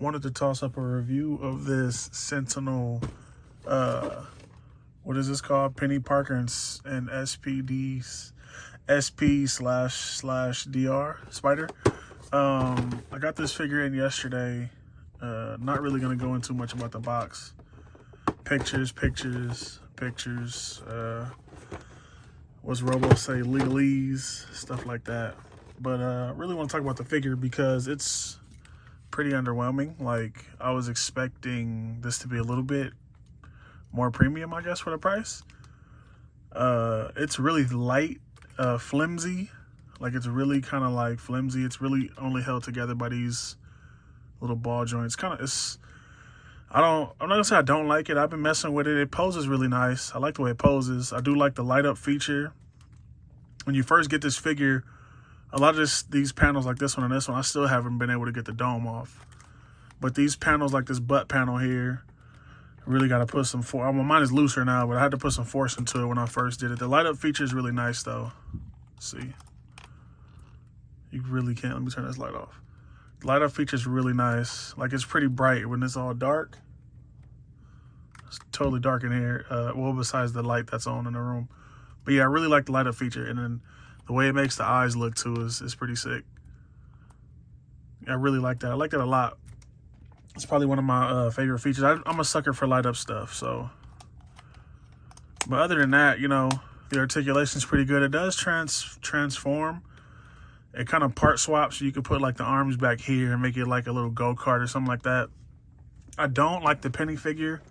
wanted to toss up a review of this Sentinel, what is this called? Penny Parker and SP/DR Spider. I got this figure in yesterday. Not really going to go into much about the box. Pictures. What's Robo say? Legalese, stuff like that. But I really want to talk about the figure because it's pretty underwhelming. Like, I was expecting this to be a little bit more premium, I guess, for the price. It's really light, flimsy. Like, it's really kind of like flimsy. It's really only held together by these little ball joints. I'm not gonna say I don't like it. I've been messing with it. It poses really nice. I like the way it poses. I do like the light up feature. When you first get this figure, a lot of these panels like this one and this one, I still haven't been able to get the dome off. But these panels like this butt panel here, really got to put some force. Well, mine is looser now, but I had to put some force into it when I first did it. The light up feature is really nice though. Let's see. You really can't. Let me turn this light off. The light up feature is really nice. Like, it's pretty bright when it's all dark. It's totally dark in here. Well, besides the light that's on in the room. But yeah, I really like the light up feature. And then the way it makes the eyes look too is pretty sick. I really like that. I like that a lot. It's probably one of my favorite features. I'm a sucker for light up stuff, so. But other than that, you know, the articulation is pretty good. It does transform. It kind of part swaps. So you can put like the arms back here and make it like a little go-kart or something like that. I don't like the penny figure.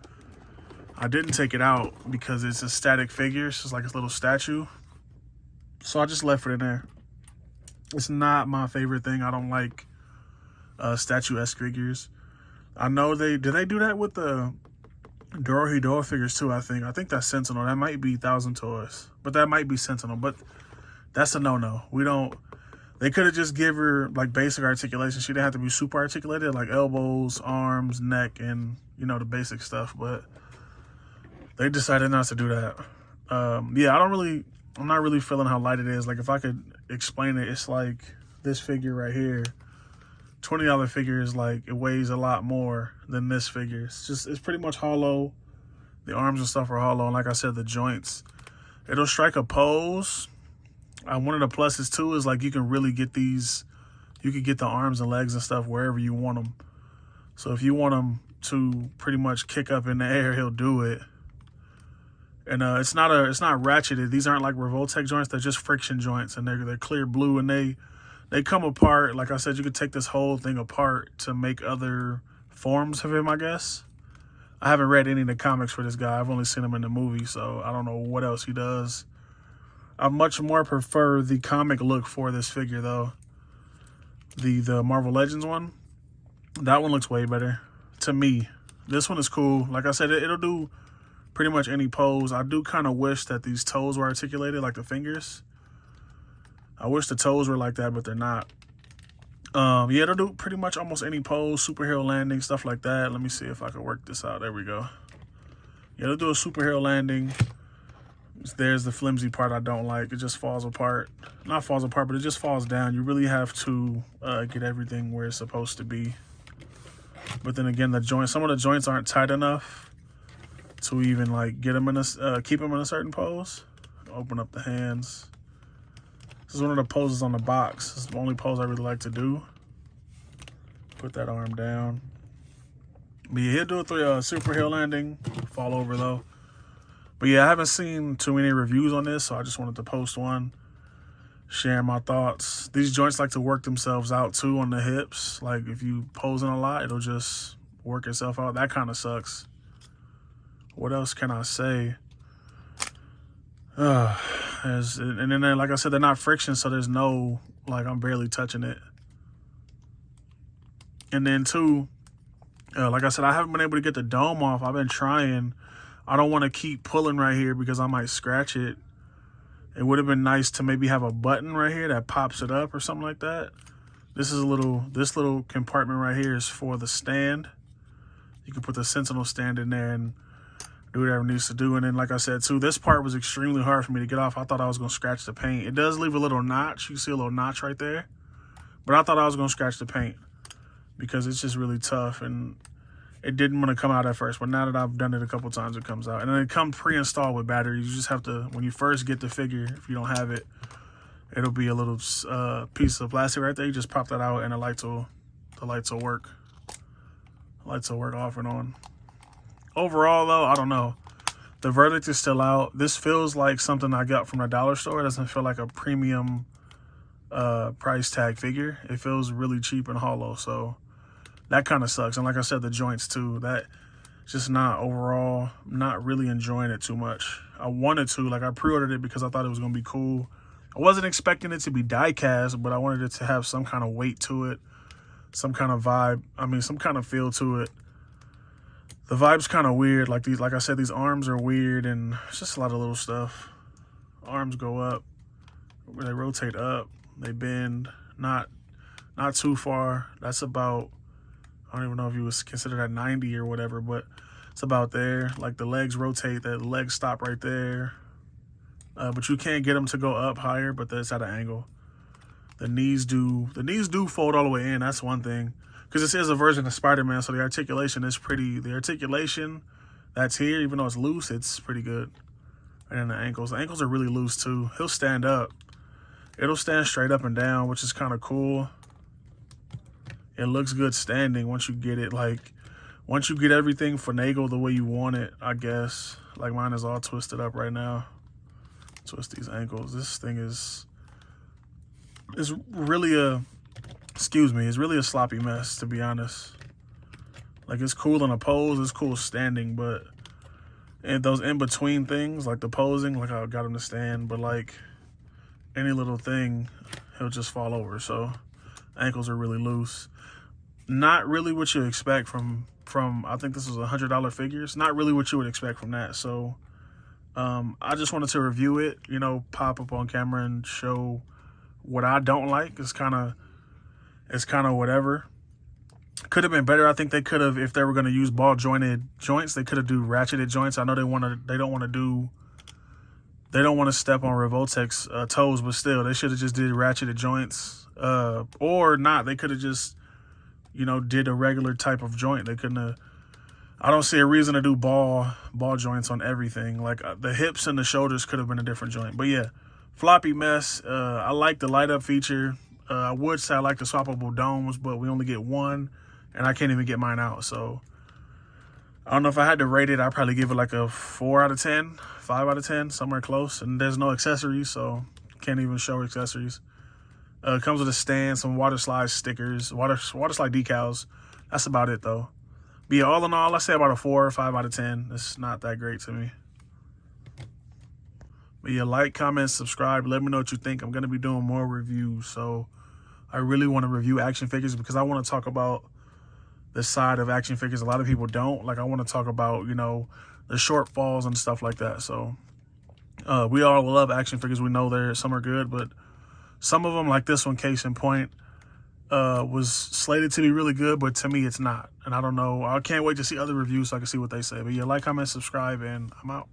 I didn't take it out because it's a static figure. It's just like a little statue. So I just left it in there. It's not my favorite thing. I don't like statuesque figures. I know did they do that with the Dorohedoro figures too, I think that's Sentinel. That might be 1,000 Toys. But that might be Sentinel. But that's a no-no. They could have just give her like basic articulation. She didn't have to be super articulated, like elbows, arms, neck, and you know, the basic stuff. But they decided not to do that. Yeah, I'm not really feeling how light it is. Like, if I could explain it, it's like this figure right here. $20 figure is like, it weighs a lot more than this figure. It's pretty much hollow. The arms and stuff are hollow. And like I said, the joints, it'll strike a pose. One of the pluses too is like you can really get these, you can get the arms and legs and stuff wherever you want them. So if you want them to pretty much kick up in the air, he'll do it. And it's not ratcheted. These aren't like Revoltech joints. They're just friction joints, and they're clear blue, and they come apart. Like I said, you could take this whole thing apart to make other forms of him, I guess. I haven't read any of the comics for this guy. I've only seen him in the movie, so I don't know what else he does. I much more prefer the comic look for this figure, though. The Marvel Legends one. That one looks way better to me. This one is cool. Like I said, it'll do pretty much any pose. I do kind of wish that these toes were articulated like the fingers. I wish the toes were like that, but they're not. Yeah, it'll do pretty much almost any pose, superhero landing, stuff like that. Let me see if I can work this out. There we go. Yeah, it'll do a superhero landing. There's the flimsy part I don't like. It just falls apart. Not falls apart, but it just falls down. You really have to get everything where it's supposed to be. But then again, the joints, some of the joints aren't tight enough to even like get them in a keep them in a certain pose. Open up the hands. This is one of the poses on the box. This is the only pose I really like to do. Put that arm down. But yeah, he'll do a superhero landing. Fall over though. But yeah, I haven't seen too many reviews on this, so I just wanted to post one, sharing my thoughts. These joints like to work themselves out too on the hips. Like, if you posing a lot, it'll just work itself out. That kind of sucks. What else can I say? And then, like I said, they're not friction, so there's no, like, I'm barely touching it. And then too, like I said, I haven't been able to get the dome off. I've been trying. I don't want to keep pulling right here because I might scratch it. It would have been nice to maybe have a button right here that pops it up or something like that. This little compartment right here is for the stand. You can put the Sentinel stand in there and do whatever it needs to do. And then, like I said, too, this part was extremely hard for me to get off. I thought I was going to scratch the paint. It does leave a little notch. You see a little notch right there. But I thought I was going to scratch the paint because it's just really tough, and it didn't want to come out at first, but now that I've done it a couple times, it comes out. And then it comes pre-installed with batteries. You just have to, when you first get the figure, if you don't have it, it'll be a little piece of plastic right there. You just pop that out, and the lights will work. The lights will work off and on. Overall, though, I don't know. The verdict is still out. This feels like something I got from the dollar store. It doesn't feel like a premium price tag figure. It feels really cheap and hollow, so that kind of sucks. And like I said, the joints too, that just not overall, not really enjoying it too much. I wanted to, like I pre-ordered it because I thought it was going to be cool. I wasn't expecting it to be die cast, but I wanted it to have some kind of weight to it, some kind of vibe. I mean, some kind of feel to it. The vibe's kind of weird. Like I said, these arms are weird, and it's just a lot of little stuff. Arms go up, they rotate up, they bend, not too far. That's about, I don't even know if you would consider that 90 or whatever, but it's about there. Like the legs rotate, the legs stop right there. But you can't get them to go up higher, but that's at an angle. The knees do fold all the way in. That's one thing. Because this is a version of Spider-Man, so the articulation is pretty, the articulation that's here, even though it's loose, it's pretty good. And then the ankles are really loose too. He'll stand up. It'll stand straight up and down, which is kind of cool. It looks good standing once you get it, like, once you get everything finagled the way you want it, I guess. Like mine is all twisted up right now. Twist these ankles. This thing is really it's really a sloppy mess, to be honest. Like, it's cool in a pose, it's cool standing, but and those in-between things, like the posing, like I got him to stand, but like any little thing, he'll just fall over. So ankles are really loose. Not really what you expect from I think this was $100 figure. It's not really what you would expect from that. So I just wanted to review it, you know, pop up on camera and show what I don't like. It's kind of whatever. Could have been better. I think they could have, if they were going to use ball jointed joints, they could have do ratcheted joints. I know they don't want to step on Revoltech's toes, but still, they should have just did ratcheted joints, or not. They could have just, you know, did a regular type of joint. They couldn't have. I don't see a reason to do ball joints on everything. Like the hips and the shoulders could have been a different joint. But yeah, floppy mess. I like the light up feature. I would say I like the swappable domes, but we only get one, and I can't even get mine out. So I don't know, if I had to rate it, I'd probably give it like a 4 out of 10, 5 out of 10, somewhere close. And there's no accessories, so can't even show accessories. It comes with a stand, some water slide stickers, water slide decals. That's about it though. But yeah, all in all, I say about a 4 or 5 out of 10. It's not that great to me. But yeah, like, comment, subscribe. Let me know what you think. I'm going to be doing more reviews. So I really want to review action figures because I want to talk about the side of action figures a lot of people don't. Like, I want to talk about, you know, the shortfalls and stuff like that. So we all love action figures. We know some are good, but some of them, like this one, case in point, was slated to be really good, but to me, it's not. And I don't know. I can't wait to see other reviews so I can see what they say. But yeah, like, comment, subscribe, and I'm out.